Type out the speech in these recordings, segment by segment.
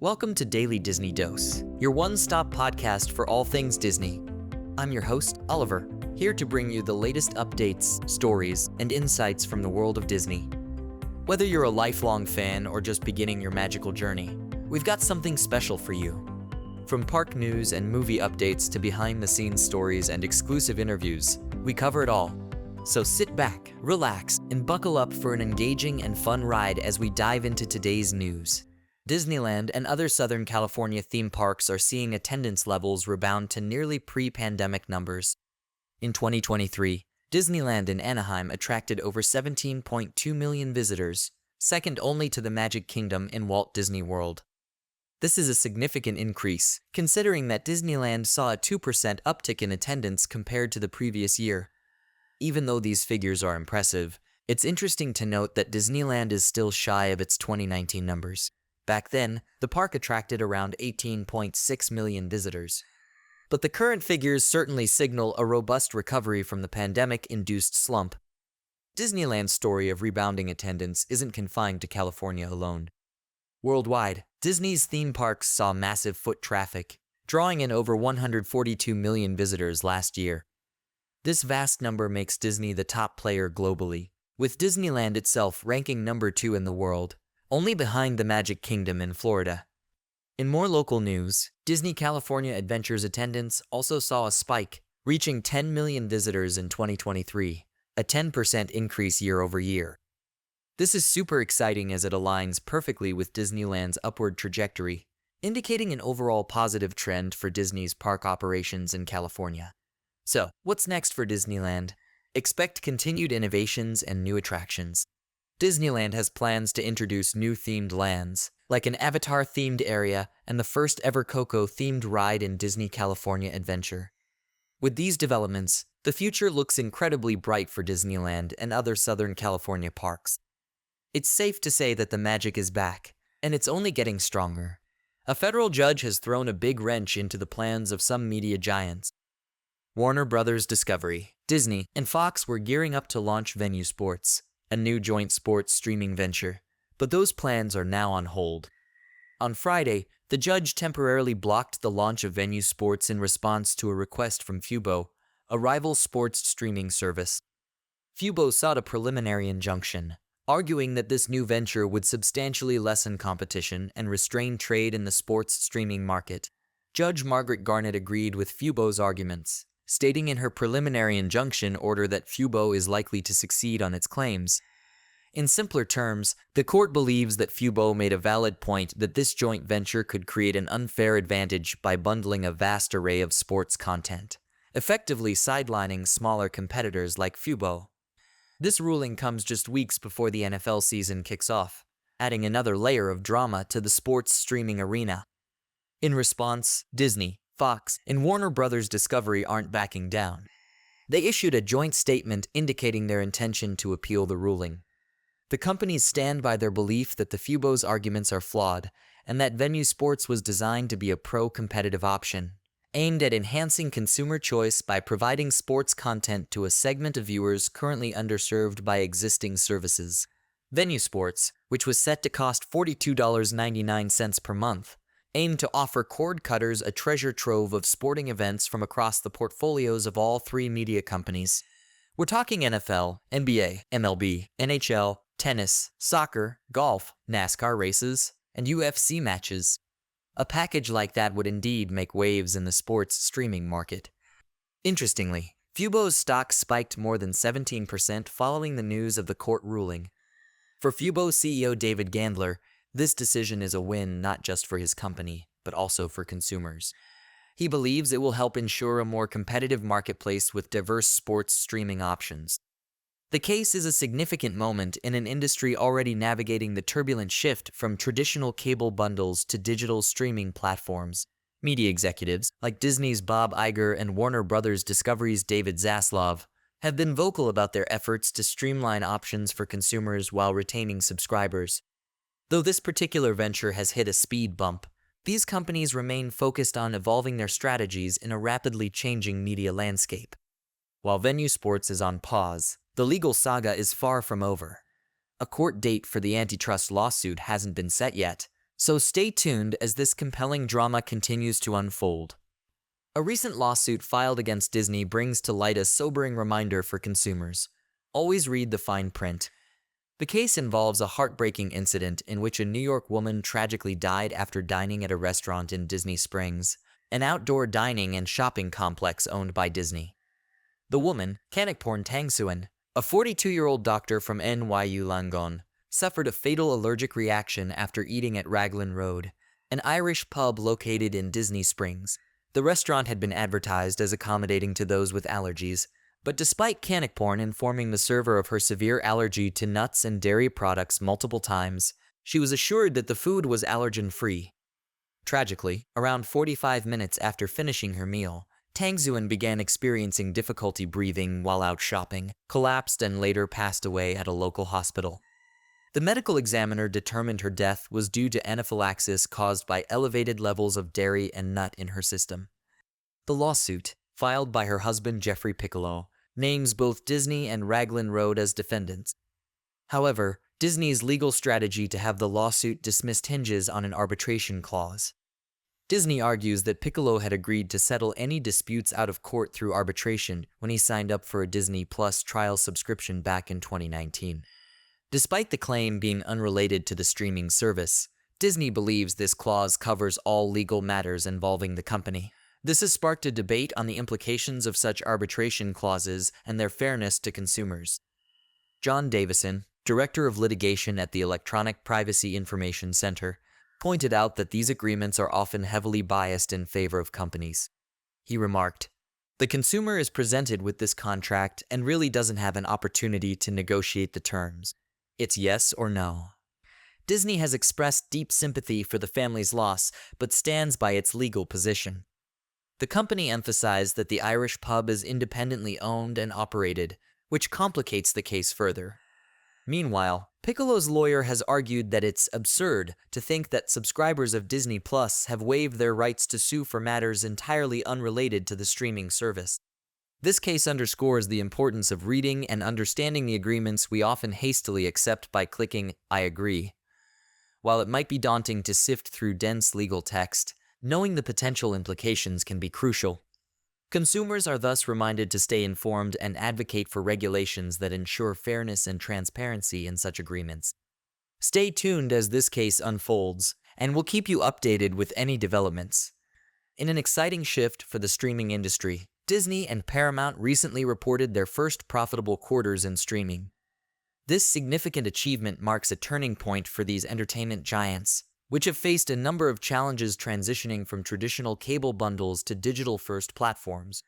Welcome to Daily Disney Dose, your one-stop podcast for all things Disney. I'm your host, Oliver, here to bring you the latest updates, stories, and insights from the world of Disney. Whether you're a lifelong fan or just beginning your magical journey, we've got something special for you. From park news and movie updates to behind-the-scenes stories and exclusive interviews, we cover it all. So sit back, relax, and buckle up for an engaging and fun ride as we dive into today's news. Disneyland and other Southern California theme parks are seeing attendance levels rebound to nearly pre-pandemic numbers. In 2023, Disneyland in Anaheim attracted over 17.2 million visitors, second only to the Magic Kingdom in Walt Disney World. This is a significant increase, considering that Disneyland saw a 2% uptick in attendance compared to the previous year. Even though these figures are impressive, it's interesting to note that Disneyland is still shy of its 2019 numbers. Back then, the park attracted around 18.6 million visitors. But the current figures certainly signal a robust recovery from the pandemic-induced slump. Disneyland's story of rebounding attendance isn't confined to California alone. Worldwide, Disney's theme parks saw massive foot traffic, drawing in over 142 million visitors last year. This vast number makes Disney the top player globally, with Disneyland itself ranking number 2 in the world, only behind the Magic Kingdom in Florida. In more local news, Disney California Adventure's attendance also saw a spike, reaching 10 million visitors in 2023, a 10% increase year over year. This is super exciting as it aligns perfectly with Disneyland's upward trajectory, indicating an overall positive trend for Disney's park operations in California. So, what's next for Disneyland? Expect continued innovations and new attractions. Disneyland has plans to introduce new themed lands, like an Avatar-themed area and the first ever Coco-themed ride in Disney California Adventure. With these developments, the future looks incredibly bright for Disneyland and other Southern California parks. It's safe to say that the magic is back, and it's only getting stronger. A federal judge has thrown a big wrench into the plans of some media giants. Warner Bros. Discovery, Disney, and Fox were gearing up to launch Venu Sports, a new joint sports streaming venture, but those plans are now on hold. On Friday, the judge temporarily blocked the launch of Venu Sports in response to a request from Fubo, a rival sports streaming service. Fubo sought a preliminary injunction, arguing that this new venture would substantially lessen competition and restrain trade in the sports streaming market. Judge Margaret Garnett agreed with Fubo's arguments, stating in her preliminary injunction order that Fubo is likely to succeed on its claims. In simpler terms, the court believes that Fubo made a valid point that this joint venture could create an unfair advantage by bundling a vast array of sports content, effectively sidelining smaller competitors like Fubo. This ruling comes just weeks before the NFL season kicks off, adding another layer of drama to the sports streaming arena. In response, Disney, Fox, and Warner Bros. Discovery aren't backing down. They issued a joint statement indicating their intention to appeal the ruling. The companies stand by their belief that the Fubo's arguments are flawed and that Venu Sports was designed to be a pro-competitive option, aimed at enhancing consumer choice by providing sports content to a segment of viewers currently underserved by existing services. Venu Sports, which was set to cost $42.99 per month, aimed to offer cord cutters a treasure trove of sporting events from across the portfolios of all three media companies. We're talking NFL, NBA, MLB, NHL, tennis, soccer, golf, NASCAR races, and UFC matches. A package like that would indeed make waves in the sports streaming market. Interestingly, Fubo's stock spiked more than 17% following the news of the court ruling. For Fubo CEO David Gandler, this decision is a win not just for his company, but also for consumers. He believes it will help ensure a more competitive marketplace with diverse sports streaming options. The case is a significant moment in an industry already navigating the turbulent shift from traditional cable bundles to digital streaming platforms. Media executives, like Disney's Bob Iger and Warner Bros. Discovery's David Zaslav, have been vocal about their efforts to streamline options for consumers while retaining subscribers. Though this particular venture has hit a speed bump, these companies remain focused on evolving their strategies in a rapidly changing media landscape. While Venu Sports is on pause, the legal saga is far from over. A court date for the antitrust lawsuit hasn't been set yet, So stay tuned as this compelling drama continues to unfold. A recent lawsuit filed against Disney brings to light a sobering reminder for consumers. Always read the fine print. The case involves a heartbreaking incident in which a New York woman tragically died after dining at a restaurant in Disney Springs, an outdoor dining and shopping complex owned by Disney. The woman, Kanakporn Tangsuan, a 42-year-old doctor from NYU Langon, suffered a fatal allergic reaction after eating at Raglan Road, an Irish pub located in Disney Springs. The restaurant had been advertised as accommodating to those with allergies, but despite Kanakporn informing the server of her severe allergy to nuts and dairy products multiple times, she was assured that the food was allergen-free. Tragically, around 45 minutes after finishing her meal, Tangzuan began experiencing difficulty breathing while out shopping, collapsed and later passed away at a local hospital. The medical examiner determined her death was due to anaphylaxis caused by elevated levels of dairy and nut in her system. The lawsuit, filed by her husband Jeffrey Piccolo, names both Disney and Raglan Road as defendants. However, Disney's legal strategy to have the lawsuit dismissed hinges on an arbitration clause. Disney argues that Piccolo had agreed to settle any disputes out of court through arbitration when he signed up for a Disney Plus trial subscription back in 2019. Despite the claim being unrelated to the streaming service, Disney believes this clause covers all legal matters involving the company. This has sparked a debate on the implications of such arbitration clauses and their fairness to consumers. John Davison, Director of Litigation at the Electronic Privacy Information Center, pointed out that these agreements are often heavily biased in favor of companies. He remarked, "The consumer is presented with this contract and really doesn't have an opportunity to negotiate the terms. It's yes or no." Disney has expressed deep sympathy for the family's loss, but stands by its legal position. The company emphasized that the Irish pub is independently owned and operated, which complicates the case further. Meanwhile, Piccolo's lawyer has argued that it's absurd to think that subscribers of Disney Plus have waived their rights to sue for matters entirely unrelated to the streaming service. This case underscores the importance of reading and understanding the agreements we often hastily accept by clicking "I agree." While it might be daunting to sift through dense legal text, knowing the potential implications can be crucial. Consumers are thus reminded to stay informed and advocate for regulations that ensure fairness and transparency in such agreements. Stay tuned as this case unfolds, and we'll keep you updated with any developments. In an exciting shift for the streaming industry, Disney and Paramount recently reported their first profitable quarters in streaming. This significant achievement marks a turning point for these entertainment giants, which have faced a number of challenges transitioning from traditional cable bundles to digital-first platforms.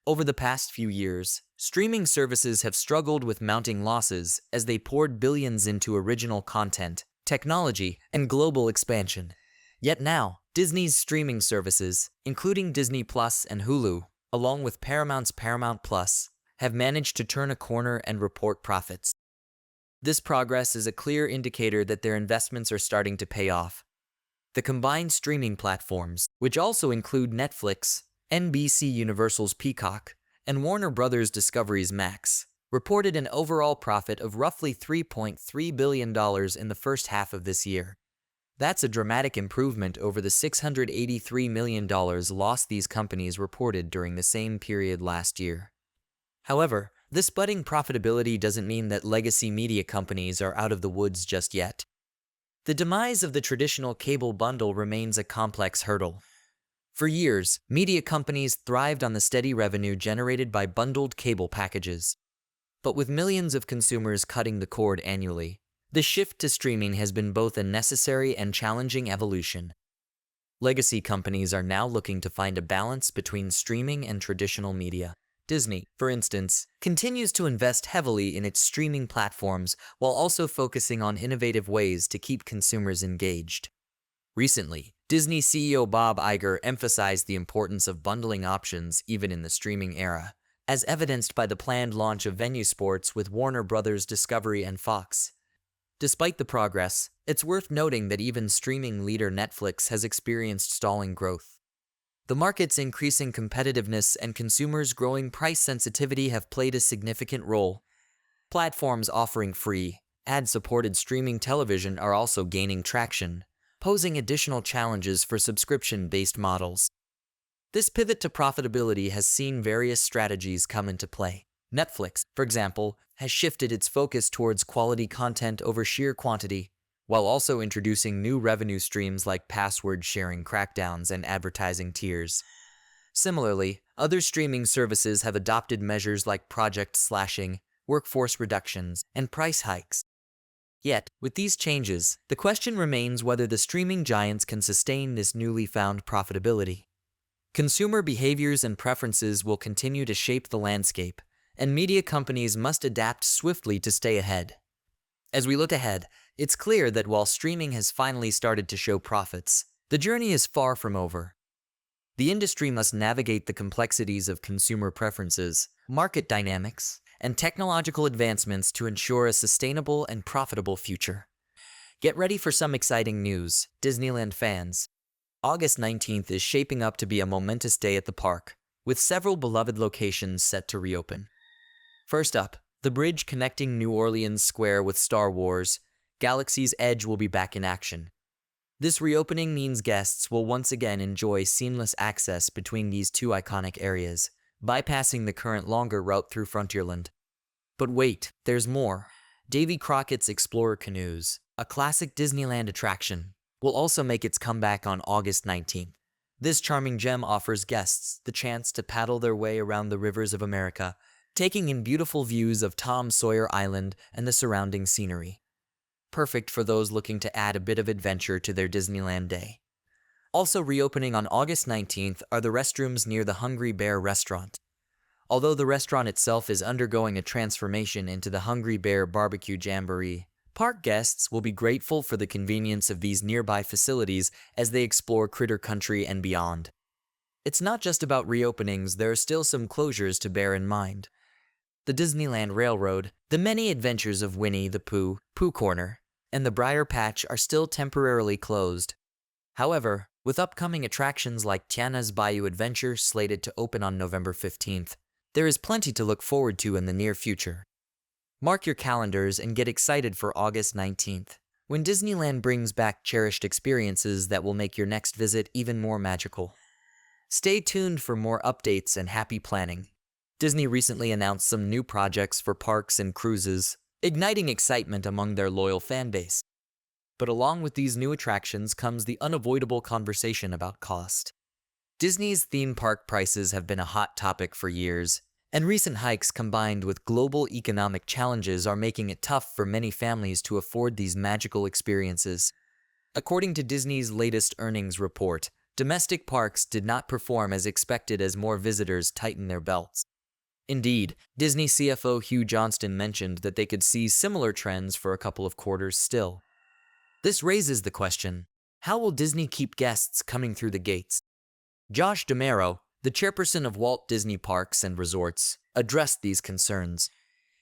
Over the past few years, streaming services have struggled with mounting losses as they poured billions into original content, technology, and global expansion. Yet now, Disney's streaming services, including Disney Plus and Hulu, along with Paramount's Paramount Plus, have managed to turn a corner and report profits. This progress is a clear indicator that their investments are starting to pay off. The combined streaming platforms, which also include Netflix, NBC Universal's Peacock, and Warner Bros. Discovery's Max, reported an overall profit of roughly $3.3 billion in the first half of this year. That's a dramatic improvement over the $683 million loss these companies reported during the same period last year. However, this budding profitability doesn't mean that legacy media companies are out of the woods just yet. The demise of the traditional cable bundle remains a complex hurdle. For years, media companies thrived on the steady revenue generated by bundled cable packages. But with millions of consumers cutting the cord annually, the shift to streaming has been both a necessary and challenging evolution. Legacy companies are now looking to find a balance between streaming and traditional media. Disney, for instance, continues to invest heavily in its streaming platforms while also focusing on innovative ways to keep consumers engaged. Recently, Disney CEO Bob Iger emphasized the importance of bundling options even in the streaming era, as evidenced by the planned launch of Venu Sports with Warner Bros. Discovery and Fox. Despite the progress, it's worth noting that even streaming leader Netflix has experienced stalling growth. The market's increasing competitiveness and consumers' growing price sensitivity have played a significant role. Platforms offering free, ad-supported streaming television are also gaining traction. posing additional challenges for subscription-based models. This pivot to profitability has seen various strategies come into play. Netflix, for example, has shifted its focus towards quality content over sheer quantity, while also introducing new revenue streams like password-sharing crackdowns and advertising tiers. Similarly, other streaming services have adopted measures like project slashing, workforce reductions, and price hikes. Yet, with these changes, the question remains whether the streaming giants can sustain this newly found profitability. Consumer behaviors and preferences will continue to shape the landscape, and media companies must adapt swiftly to stay ahead. As we look ahead, it's clear that while streaming has finally started to show profits, the journey is far from over. The industry must navigate the complexities of consumer preferences, market dynamics, and technological advancements to ensure a sustainable and profitable future. Get ready for some exciting news, Disneyland fans. August 19th is shaping up to be a momentous day at the park, with several beloved locations set to reopen. First up, the bridge connecting New Orleans Square with Star Wars, Galaxy's Edge will be back in action. This reopening means guests will once again enjoy seamless access between these two iconic areas, bypassing the current longer route through Frontierland. But wait, there's more. Davy Crockett's Explorer Canoes, a classic Disneyland attraction, will also make its comeback on August 19th. This charming gem offers guests the chance to paddle their way around the rivers of America, taking in beautiful views of Tom Sawyer Island and the surrounding scenery. Perfect for those looking to add a bit of adventure to their Disneyland day. Also reopening on August 19th are the restrooms near the Hungry Bear restaurant. Although the restaurant itself is undergoing a transformation into the Hungry Bear Barbecue Jamboree, park guests will be grateful for the convenience of these nearby facilities as they explore Critter Country and beyond. It's not just about reopenings, there are still some closures to bear in mind. The Disneyland Railroad, the many adventures of Winnie the Pooh, Pooh Corner, and the Briar Patch are still temporarily closed. However, with upcoming attractions like Tiana's Bayou Adventure slated to open on November 15th, there is plenty to look forward to in the near future. Mark your calendars and get excited for August 19th, when Disneyland brings back cherished experiences that will make your next visit even more magical. Stay tuned for more updates and happy planning. Disney recently announced some new projects for parks and cruises, igniting excitement among their loyal fan base. But along with these new attractions comes the unavoidable conversation about cost. Disney's theme park prices have been a hot topic for years, and recent hikes combined with global economic challenges are making it tough for many families to afford these magical experiences. According to Disney's latest earnings report, domestic parks did not perform as expected as more visitors tighten their belts. Indeed, Disney CFO Hugh Johnston mentioned that they could see similar trends for a couple of quarters still. This raises the question, how will Disney keep guests coming through the gates? Josh D'Amaro, the chairperson of Walt Disney Parks and Resorts, addressed these concerns.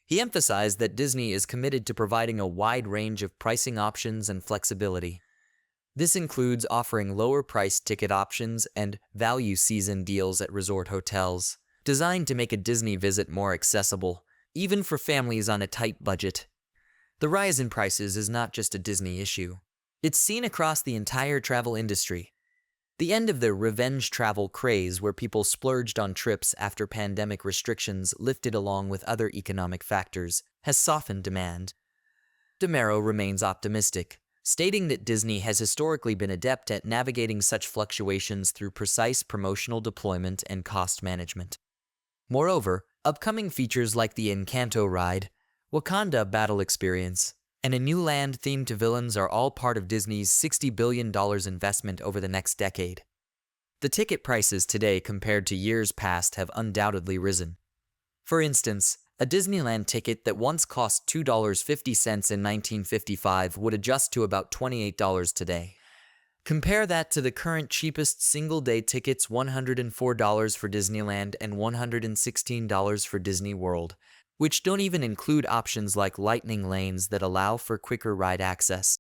He emphasized that Disney is committed to providing a wide range of pricing options and flexibility. This includes offering lower-priced ticket options and value season deals at resort hotels, designed to make a Disney visit more accessible, even for families on a tight budget. The rise in prices is not just a Disney issue. It's seen across the entire travel industry. The end of the revenge travel craze, where people splurged on trips after pandemic restrictions lifted along with other economic factors, has softened demand. D'Amaro remains optimistic, stating that Disney has historically been adept at navigating such fluctuations through precise promotional deployment and cost management. Moreover, upcoming features like the Encanto ride, Wakanda Battle Experience, and a new land themed to villains are all part of Disney's $60 billion investment over the next decade. The ticket prices today compared to years past have undoubtedly risen. For instance, a Disneyland ticket that once cost $2.50 in 1955 would adjust to about $28 today. Compare that to the current cheapest single-day tickets, $104 for Disneyland and $116 for Disney World, which don't even include options like lightning lanes that allow for quicker ride access.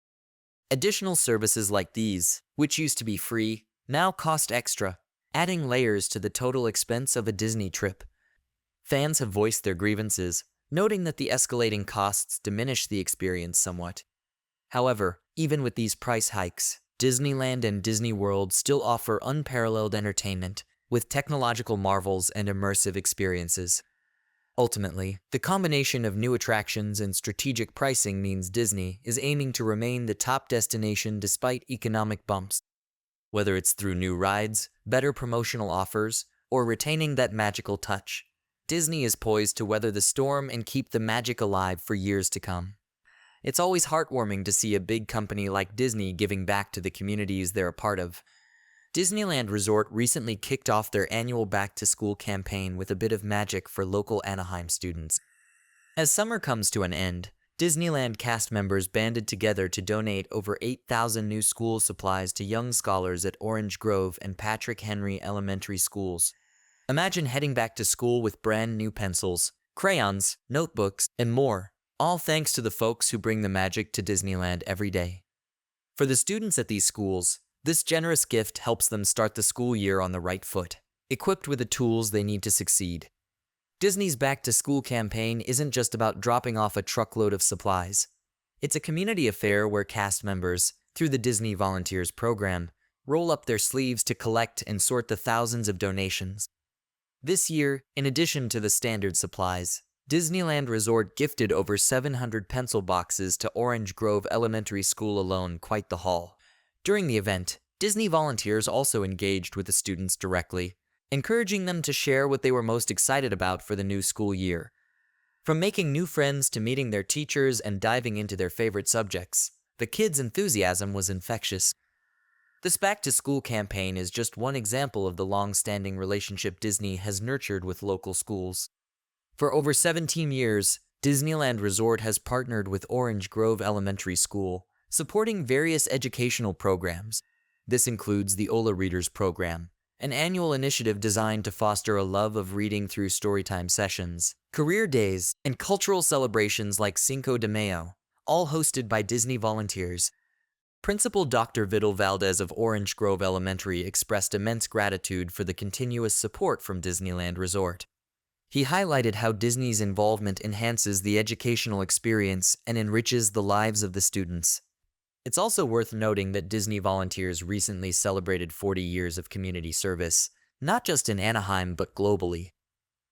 Additional services like these, which used to be free, now cost extra, adding layers to the total expense of a Disney trip. Fans have voiced their grievances, noting that the escalating costs diminish the experience somewhat. However, even with these price hikes, Disneyland and Disney World still offer unparalleled entertainment, with technological marvels and immersive experiences. Ultimately, the combination of new attractions and strategic pricing means Disney is aiming to remain the top destination despite economic bumps. Whether it's through new rides, better promotional offers, or retaining that magical touch, Disney is poised to weather the storm and keep the magic alive for years to come. It's always heartwarming to see a big company like Disney giving back to the communities they're a part of. Disneyland Resort recently kicked off their annual back-to-school campaign with a bit of magic for local Anaheim students. As summer comes to an end, Disneyland cast members banded together to donate over 8,000 new school supplies to young scholars at Orange Grove and Patrick Henry Elementary Schools. Imagine heading back to school with brand new pencils, crayons, notebooks, and more, all thanks to the folks who bring the magic to Disneyland every day. For the students at these schools, this generous gift helps them start the school year on the right foot, equipped with the tools they need to succeed. Disney's back-to-school campaign isn't just about dropping off a truckload of supplies. It's a community affair where cast members, through the Disney Volunteers program, roll up their sleeves to collect and sort the thousands of donations. This year, in addition to the standard supplies, Disneyland Resort gifted over 700 pencil boxes to Orange Grove Elementary School alone, quite the haul. During the event, Disney volunteers also engaged with the students directly, encouraging them to share what they were most excited about for the new school year. From making new friends to meeting their teachers and diving into their favorite subjects, the kids' enthusiasm was infectious. This back-to-school campaign is just one example of the long-standing relationship Disney has nurtured with local schools. For over 17 years, Disneyland Resort has partnered with Orange Grove Elementary School, supporting various educational programs. This includes the Ola Readers Program, an annual initiative designed to foster a love of reading through storytime sessions, career days, and cultural celebrations like Cinco de Mayo, all hosted by Disney volunteers. Principal Dr. Vidal Valdez of Orange Grove Elementary expressed immense gratitude for the continuous support from Disneyland Resort. He highlighted how Disney's involvement enhances the educational experience and enriches the lives of the students. It's also worth noting that Disney volunteers recently celebrated 40 years of community service, not just in Anaheim but globally.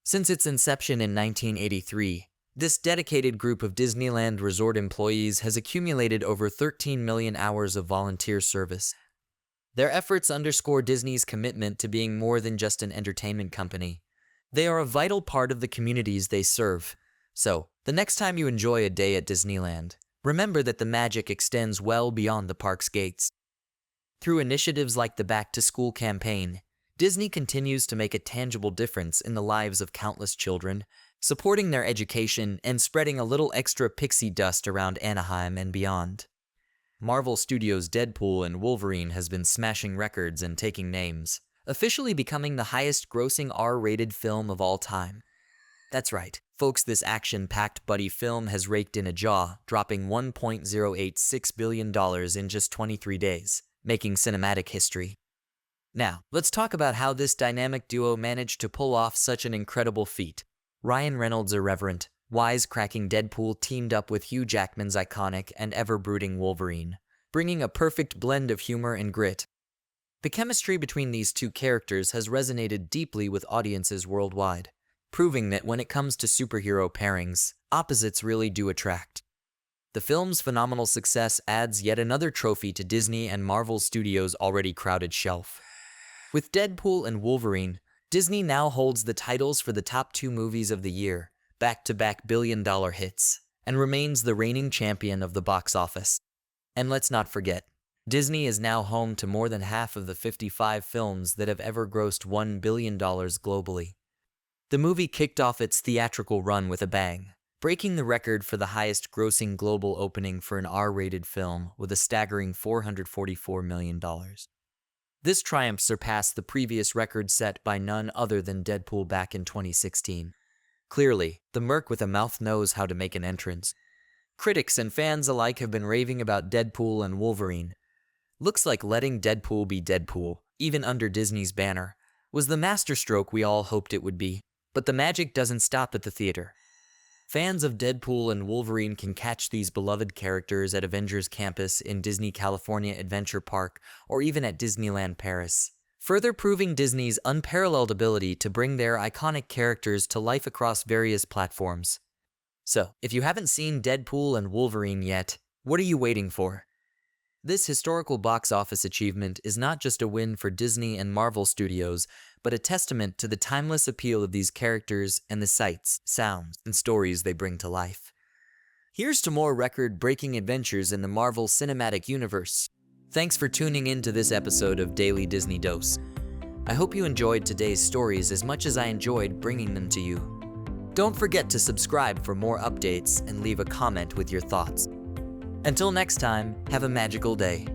Since its inception in 1983, this dedicated group of Disneyland Resort employees has accumulated over 13 million hours of volunteer service. Their efforts underscore Disney's commitment to being more than just an entertainment company. They are a vital part of the communities they serve. So, the next time you enjoy a day at Disneyland, remember that the magic extends well beyond the park's gates. Through initiatives like the Back to School campaign, Disney continues to make a tangible difference in the lives of countless children, supporting their education and spreading a little extra pixie dust around Anaheim and beyond. Marvel Studios' Deadpool and Wolverine has been smashing records and taking names, officially becoming the highest-grossing R-rated film of all time. That's right, folks, this action-packed buddy film has raked in a jaw, dropping $1.086 billion in just 23 days, making cinematic history. Now, let's talk about how this dynamic duo managed to pull off such an incredible feat. Ryan Reynolds' irreverent, wisecracking Deadpool teamed up with Hugh Jackman's iconic and ever-brooding Wolverine, bringing a perfect blend of humor and grit. The chemistry between these two characters has resonated deeply with audiences worldwide, proving that when it comes to superhero pairings, opposites really do attract. The film's phenomenal success adds yet another trophy to Disney and Marvel Studios' already crowded shelf. With Deadpool and Wolverine, Disney now holds the titles for the top 2 movies of the year, back-to-back billion-dollar hits, and remains the reigning champion of the box office. And let's not forget, Disney is now home to more than half of the 55 films that have ever grossed $1 billion globally. The movie kicked off its theatrical run with a bang, breaking the record for the highest-grossing global opening for an R-rated film with a staggering $444 million. This triumph surpassed the previous record set by none other than Deadpool back in 2016. Clearly, the merc with a mouth knows how to make an entrance. Critics and fans alike have been raving about Deadpool and Wolverine. Looks like letting Deadpool be Deadpool, even under Disney's banner, was the masterstroke we all hoped it would be. But the magic doesn't stop at the theater. Fans of Deadpool and Wolverine can catch these beloved characters at Avengers Campus in Disney California Adventure Park or even at Disneyland Paris, further proving Disney's unparalleled ability to bring their iconic characters to life across various platforms. So, if you haven't seen Deadpool and Wolverine yet, what are you waiting for? This historical box office achievement is not just a win for Disney and Marvel Studios, but a testament to the timeless appeal of these characters and the sights, sounds, and stories they bring to life. Here's to more record-breaking adventures in the Marvel Cinematic Universe. Thanks for tuning in to this episode of Daily Disney Dose. I hope you enjoyed today's stories as much as I enjoyed bringing them to you. Don't forget to subscribe for more updates and leave a comment with your thoughts. Until next time, have a magical day.